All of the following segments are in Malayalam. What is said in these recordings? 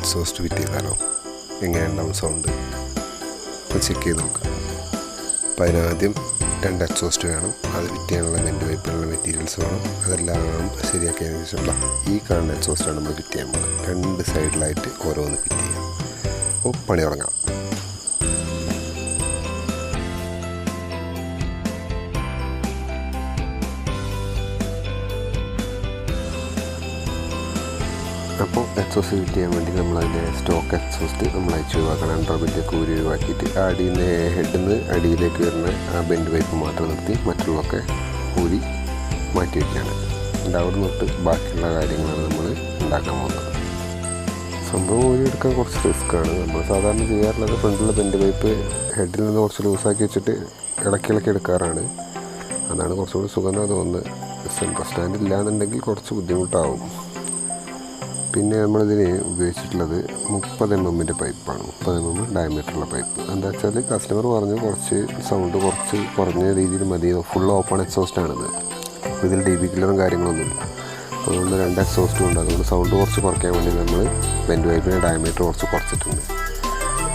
എക്സോസ്റ്റ് ഫിറ്റ് ചെയ്താലോ, എങ്ങനെയുണ്ടാവും സൗണ്ട് അപ്പോൾ ചെക്ക് ചെയ്ത് നോക്കാം. അപ്പോൾ അതിനാദ്യം 2 എക്സോസ്റ്റ് വേണം, അത് ഫിറ്റ് ചെയ്യാനുള്ള ബെൻഡ് പൈപ്പിനുള്ള മെറ്റീരിയൽസ് വേണം. അതെല്ലാം ശരിയാക്കിയതിന് ശേഷം ഈ കാണുന്ന എക്സോസ്റ്റാണ് നമ്മൾ ഫിറ്റ് ചെയ്യാൻ പോകുന്നത്. 2 സൈഡിലായിട്ട് ഓരോന്ന് ഫിറ്റ് ചെയ്യാം. അപ്പോൾ പണി തുടങ്ങാം. അപ്പോൾ എക്സോസ്റ്റ് ഫിറ്റ് ചെയ്യാൻ വേണ്ടി നമ്മളതിൻ്റെ സ്റ്റോക്ക് എക്സോസ്റ്റ് നമ്മൾ അയച്ചു ഒഴിവാക്കണം. അണ്ടർബിൻ്റെയൊക്കെ ഊരി ഒഴിവാക്കിയിട്ട് അടിയിൽ ഹെഡിൽ നിന്ന് അടിയിലേക്ക് വരുന്ന ആ ബെൻഡ് പൈപ്പ് മാത്രം നിർത്തി മറ്റുള്ളതൊക്കെ ഊരി മാറ്റി വയ്ക്കുകയാണ്. അവിടെ നിന്നിട്ട് ബാക്കിയുള്ള കാര്യങ്ങളാണ് നമ്മൾ ഉണ്ടാക്കാൻ പോകുന്നത്. സംഭവം ഊരിയെടുക്കാൻ കുറച്ച് റിസ്ക്കാണ്. നമ്മൾ സാധാരണ ചെയ്യാറുള്ളത് ഫ്രണ്ടിലെ ബെൻഡ് പൈപ്പ് ഹെഡിൽ നിന്ന് കുറച്ച് ലൂസാക്കി വെച്ചിട്ട് ഇളക്കി എടുക്കാറാണ്. അതാണ് കുറച്ചുകൂടി സുഖം എന്നാണ് തോന്നുന്നത്. സെൻട്രൽ സ്റ്റാൻഡ് ഇല്ലയെന്നുണ്ടെങ്കിൽ കുറച്ച് ബുദ്ധിമുട്ടാവും. പിന്നെ നമ്മളിതിന് ഉപയോഗിച്ചിട്ടുള്ളത് 30 mm പൈപ്പാണ്. 30 mm ഡയമീറ്ററുള്ള പൈപ്പ്. എന്താ വെച്ചാൽ കസ്റ്റമർ പറഞ്ഞു കുറച്ച് സൗണ്ട് കുറച്ച് കുറഞ്ഞ രീതിയിൽ മതി, ഫുൾ ഓപ്പൺ എക്സോസ്റ്റാണിത്. അപ്പോൾ ഇതിൽ DB കില്ലറും കാര്യങ്ങളൊന്നുമില്ല. അതുകൊണ്ട് 2 എക്സോസ്റ്റും ഉണ്ട്. അതുകൊണ്ട് സൗണ്ട് കുറച്ച് കുറയ്ക്കാൻ വേണ്ടി നമ്മൾ ബെൻഡ് പൈപ്പിൻ്റെ ഡയമീറ്റർ കുറച്ച് കുറച്ചിട്ടുണ്ട്.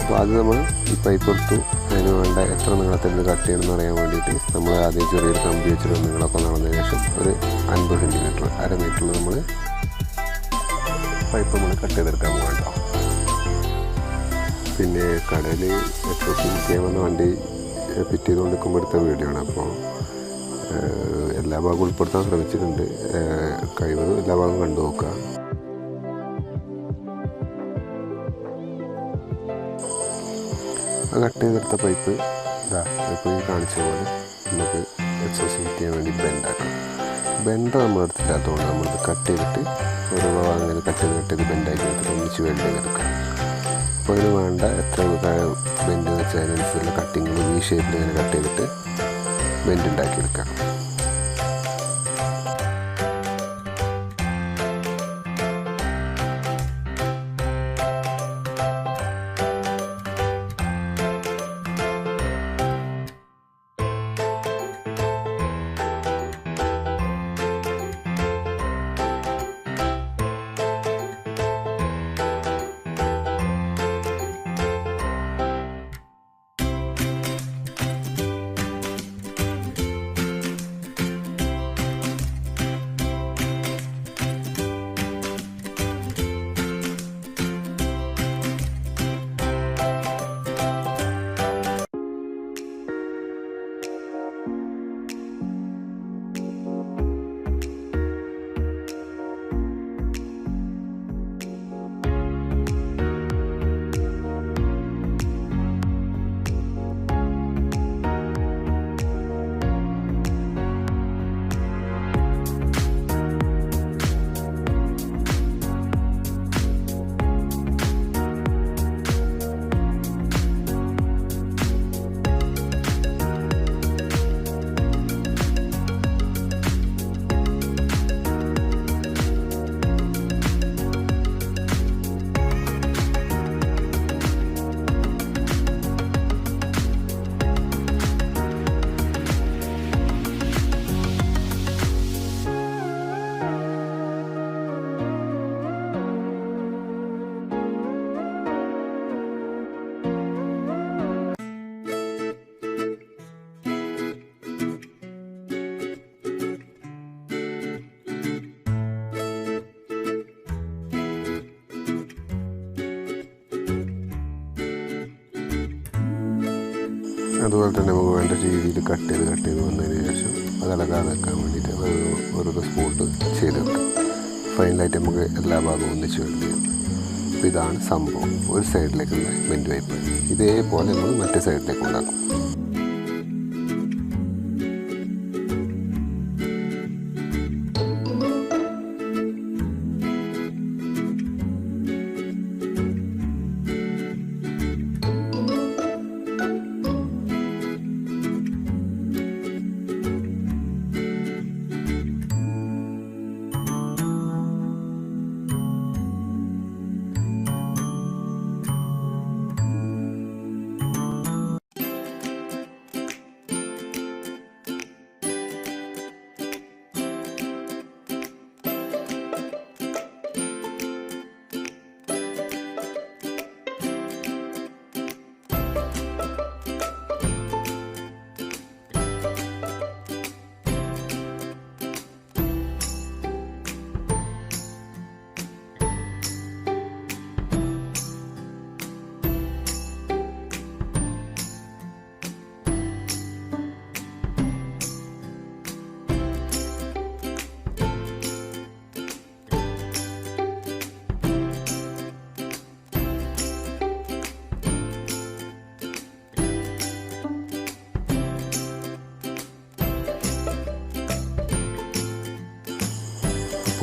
അപ്പോൾ ആദ്യം നമ്മൾ ഈ പൈപ്പ് എടുത്തു. അതിന് വേണ്ട എത്ര നീളത്തിൽ ഇത് കട്ട് ചെയ്യണമെന്ന് അറിയാൻ വേണ്ടിയിട്ട് നമ്മൾ ആദ്യം ചെറിയൊരു കമ്പി വെച്ചിട്ട് നീളമൊക്കെ നടന്നതിന് ശേഷം ഒരു 50 cm, അര മീറ്ററിൽ നമ്മൾ പൈപ്പ് നമ്മൾ കട്ട് ചെയ്തെടുക്കാൻ പോകണ്ട. പിന്നെ കടയിൽ എക്സോസ്റ്റ് ഫിറ്റ് ചെയ്യാൻ വന്ന വണ്ടി ഫിറ്റ് ചെയ്തുകൊണ്ടിരിക്കുമ്പോൾ എടുത്ത വീഡിയോ ആണ്. അപ്പോൾ എല്ലാ ഭാഗവും ഉൾപ്പെടുത്താൻ ശ്രമിച്ചിട്ടുണ്ട്. കഴിവതും എല്ലാ ഭാഗവും കണ്ടു നോക്കുക. ആ കട്ട് ചെയ്തെടുത്ത പൈപ്പ് ഇപ്പോൾ ഈ കാണിച്ച പോലെ നമുക്ക് എക്സോസ്റ്റ് ഫിറ്റ് ചെയ്യാൻ വേണ്ടി ബെൻഡാക്കാം. ബെൻഡ് നമ്മളെടുത്തില്ലാത്തതുകൊണ്ട് നമ്മളിത് കട്ട് ചെയ്തിട്ട് ഓരോ ഭാഗം ഇങ്ങനെ കട്ട് ചെയ്ത് ബെൻഡാക്കി എടുത്തിട്ട് ഒന്നിച്ച് വെൽഡ് ചെയ്തെടുക്കാം. അപ്പോൾ അതിന് വേണ്ട എത്ര ബെൻഡ് വെച്ചാൽ അതിനനുസരിച്ചുള്ള കട്ടിങ്ങൾ ഈ ഷേപ്പിൽ ഇങ്ങനെ കട്ട് ചെയ്തിട്ട് ബെൻഡ് ഉണ്ടാക്കിയെടുക്കാം. അതുപോലെ തന്നെ നമുക്ക് വേണ്ട രീതിയിൽ കട്ട് ചെയ്ത് വന്നതിന് ശേഷം അത് ഇളകാതെ വെക്കാൻ വേണ്ടിയിട്ട് ഓരോ സ്പോട്ട് ചെയ്ത് വെക്കാം. ഫൈനലായിട്ട് നമുക്ക് എല്ലാ ഭാഗവും ഒന്നിച്ച് വെൽഡ് ചെയ്യാം. അപ്പോൾ ഇതാണ് സംഭവം. ഒരു സൈഡിലേക്കുള്ള ബെൻഡ് പൈപ്പ്. ഇതേപോലെ നമ്മൾ മറ്റേ സൈഡിലേക്ക് ഉണ്ടാക്കും.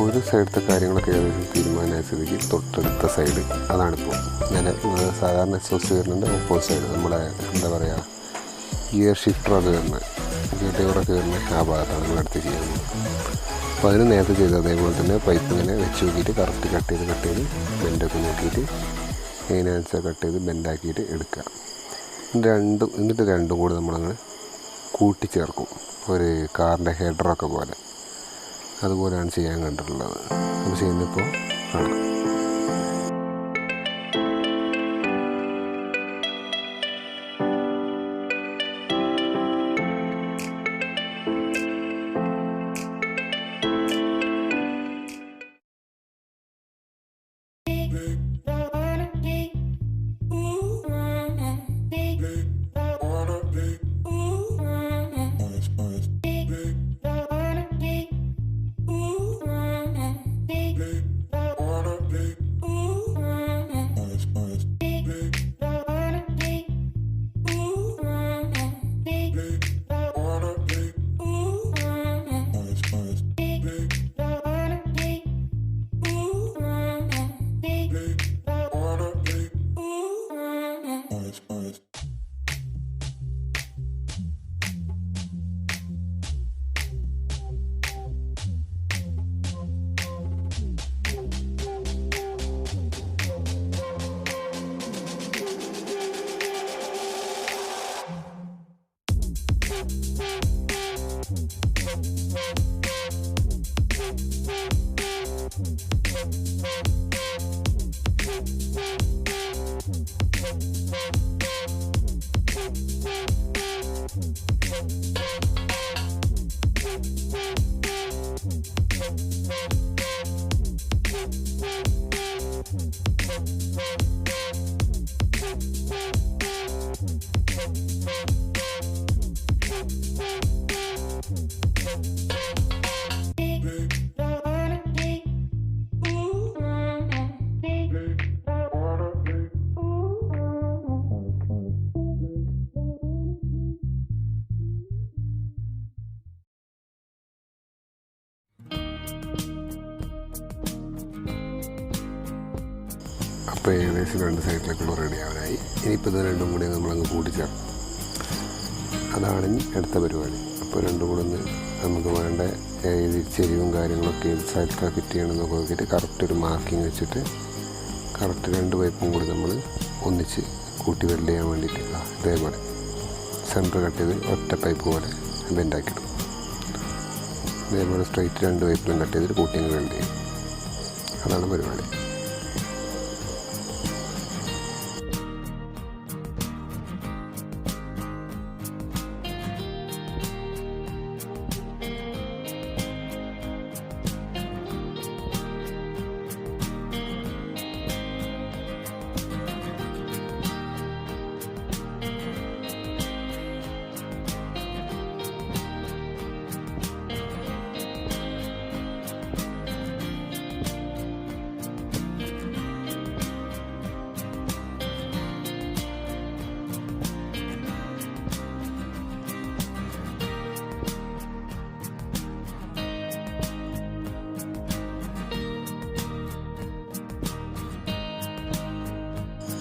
ഒരു സൈഡത്തെ കാര്യങ്ങളൊക്കെ ഏകദേശം തീരുമാനമായ സ്ഥിതിക്ക് തൊട്ടടുത്ത സൈഡ് അതാണിപ്പോൾ ഞാൻ സാധാരണ എക്സോസ്റ്റ് വരുന്നുണ്ട് ഓപ്പോസിറ്റ് സൈഡ് നമ്മുടെ എന്താ പറയുക ഗിയർ ഷിഫ്റ്ററൊക്കെ വരുന്നത് ഗിയർ ഡ്രൈവറൊക്കെ വരുന്നത് ആ ഭാഗത്താണ് നമ്മൾ അടുത്ത് ചെയ്യുന്നത്. അപ്പോൾ അതിന് നേരത്തെ ചെയ്ത് അതേപോലെ തന്നെ പൈപ്പ് ഇങ്ങനെ വെച്ച് നോക്കിയിട്ട് കറക്റ്റ് കട്ട് ചെയ്ത് ബെൻഡൊക്കെ നോക്കിയിട്ട് എങ്ങനെയാണെന്ന് വെച്ചാൽ കട്ട് ചെയ്ത് ബെൻഡാക്കിയിട്ട് എടുക്കുക. എന്നിട്ട് രണ്ടും കൂടി നമ്മളങ്ങ് കൂട്ടിച്ചേർക്കും, ഒരു കാറിൻ്റെ ഹെഡറൊക്കെ പോലെ. അതുപോലെയാണ് ചെയ്യാൻ കണ്ടിട്ടുള്ളത്. അപ്പോൾ ചെയ്യുന്നപ്പോൾ കാണാം. അപ്പോൾ ഏകദേശം രണ്ട് സൈഡിലേക്കുള്ള റെഡി ആവാനായി. ഇനിയിപ്പോൾ ഇത് രണ്ടും കൂടി നമ്മളങ്ങ് കൂട്ടിച്ചേർക്കും. അതാണ് ഇനി അടുത്ത പരിപാടി. അപ്പോൾ രണ്ടും കൂടെ ഒന്ന് നമുക്ക് വേണ്ട ചെരിവും കാര്യങ്ങളൊക്കെ ഏത് സൈഡിലേക്കാണ് ഫിറ്റ് ചെയ്യണമെന്നൊക്കെ നോക്കിയിട്ട് കറക്റ്റ് ഒരു മാർക്കിങ് വെച്ചിട്ട് കറക്റ്റ് രണ്ട് പൈപ്പും കൂടി നമ്മൾ ഒന്നിച്ച് കൂട്ടി വെൽഡ് ചെയ്യാൻ വേണ്ടിയിട്ട് ഇതേപോലെ സെൻറ്റർ കട്ട് ചെയ്ത് ഒറ്റ പൈപ്പ് പോലെ ബെൻഡാക്കിയിടും. ഇതേപോലെ സ്ട്രൈറ്റ് രണ്ട് പൈപ്പിലും കട്ട് ചെയ്തിട്ട് കൂട്ടി അങ്ങ് വെൽഡ് ചെയ്യും. അതാണ് പരിപാടി.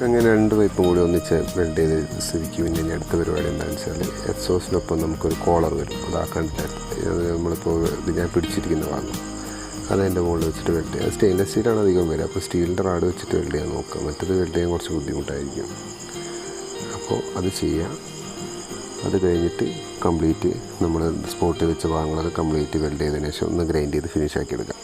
അങ്ങനെ രണ്ട് പൈപ്പും കൂടി ഒന്നിച്ച് വെൽഡ് ചെയ്ത് സ്ഥിതിക്ക് പിന്നെ ഇനി അടുത്ത പരിപാടി എന്താണെന്ന് വെച്ചാൽ എക്സോസിനൊപ്പം നമുക്കൊരു കോളർ വരും. അതാക്കണ്ടില്ല, നമ്മളിപ്പോൾ ഇത് ഞാൻ പിടിച്ചിരിക്കുന്ന ഭാഗം അതതിൻ്റെ മുകളിൽ വെച്ചിട്ട് വെൽഡ് ചെയ്യുക. സ്റ്റെയിൻലെസ് സ്റ്റീലാണ് അധികം വരിക. അപ്പോൾ സ്റ്റീലിൻ്റെ റാഡ് വെച്ചിട്ട് വെൽഡ് ചെയ്യാൻ നോക്കുക. മറ്റത് വെൽഡ് ചെയ്യാൻ കുറച്ച് ബുദ്ധിമുട്ടായിരിക്കും. അപ്പോൾ അത് ചെയ്യുക. അത് കഴിഞ്ഞിട്ട് കംപ്ലീറ്റ് നമ്മൾ സ്പോട്ടിൽ വെച്ച ഭാഗങ്ങളൊക്കെ കംപ്ലീറ്റ് വെൽഡ് ചെയ്തതിന് ശേഷം ഒന്ന് ഗ്രൈൻഡ് ചെയ്ത് ഫിനിഷ് ആക്കി എടുക്കാം.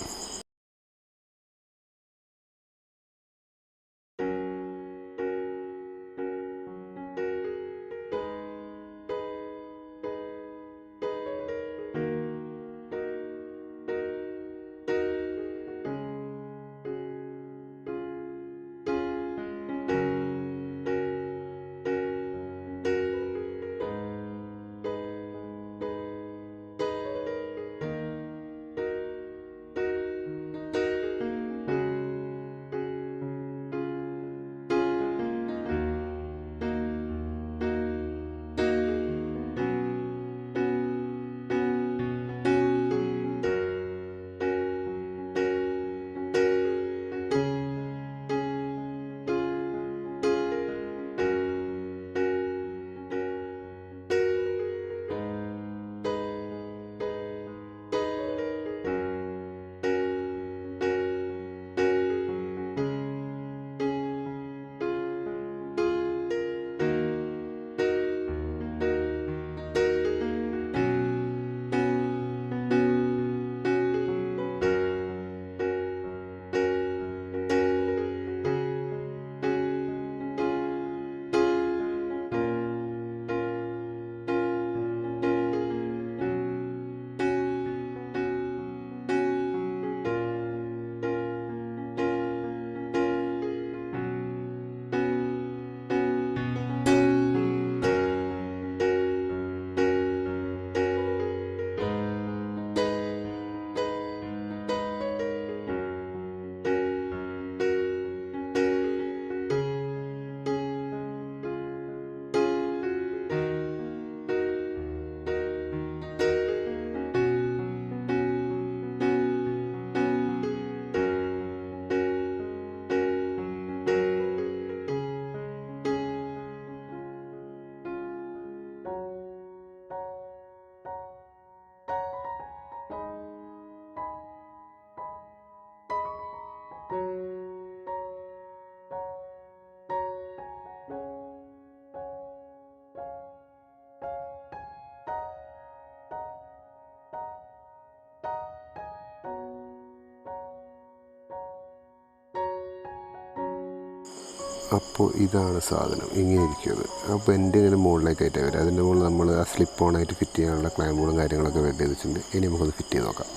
അപ്പോൾ ഇതാണ് സാധനം, ഇങ്ങനെ ഇരിക്കുന്നത്. ആ ബെൻഡ് ഇങ്ങനെ മുകളിലേക്കായിട്ടാണ് വരിക. അതിൻ്റെ മുകളിൽ നമ്മൾ ആ സ്ലിപ്പ് ഓൺ ആയിട്ട് ഫിറ്റ് ചെയ്യാനുള്ള ക്ലാമ്പുകളും കാര്യങ്ങളൊക്കെ വെട്ടി വെച്ചിട്ടുണ്ട്. ഇനി നമുക്കത് ഫിറ്റ് ചെയ്ത് നോക്കാം.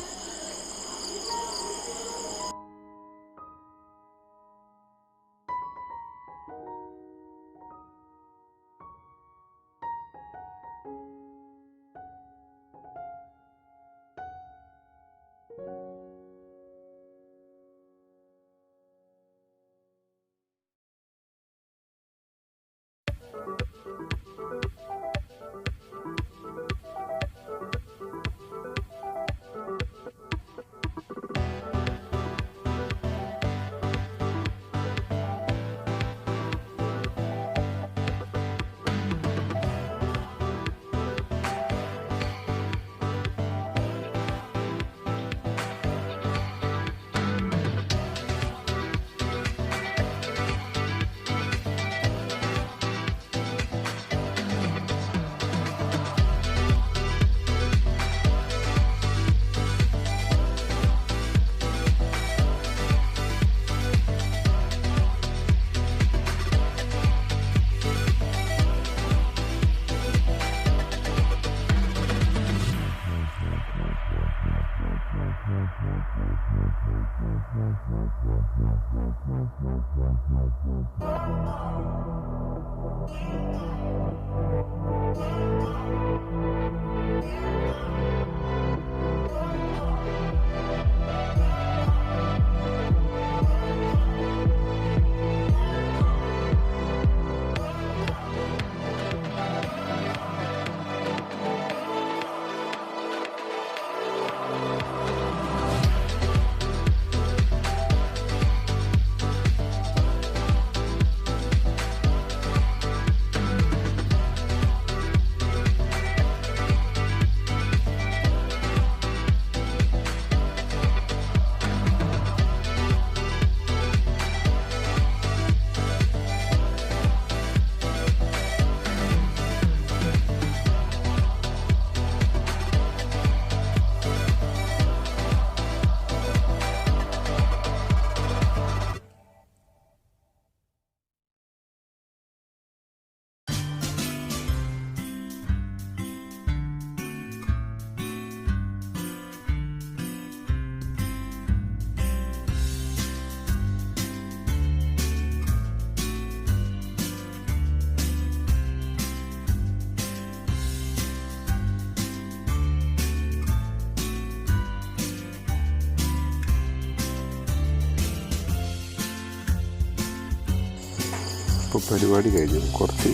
അപ്പോൾ പരിപാടി കഴിഞ്ഞു, കുറച്ച്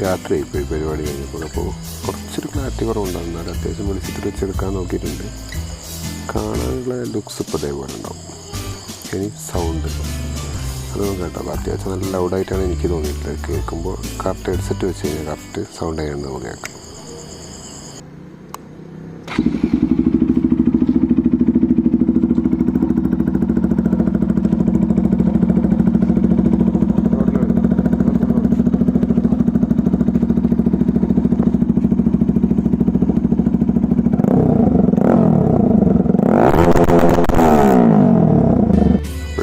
രാത്രിയായിപ്പോയി പരിപാടി കഴിഞ്ഞപ്പോൾ. അപ്പോൾ കുറച്ചൊരു ക്ലാരിറ്റി കുറവുണ്ടാകും. എന്നാലും അത്യാവശ്യം വിളിച്ചിട്ട് വെച്ചെടുക്കാൻ നോക്കിയിട്ടുണ്ട്. കാണാനുള്ള ലുക്സ് ഇപ്പോൾ അതേപോലെ ഉണ്ടാവും. ഇനി സൗണ്ട് അതൊന്നും കേട്ടോ, അത്യാവശ്യം നല്ല ലൗഡായിട്ടാണ് എനിക്ക് തോന്നിയിട്ടുള്ളത്. കേൾക്കുമ്പോൾ കറക്റ്റ് ഹെഡ്സെറ്റ് വെച്ച് കഴിഞ്ഞാൽ കറക്റ്റ് സൗണ്ട് ആയിരുന്നു നമുക്ക് കേൾക്കാം.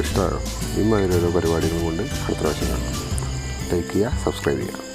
ഇഷ്ടമായോ? ഇമാതിരി ഓരോ പരിപാടികൾ കൊണ്ട് അടുത്ത പ്രാവശ്യം കാണാം. ലൈക്ക് ചെയ്യുക, സബ്സ്ക്രൈബ് ചെയ്യുക.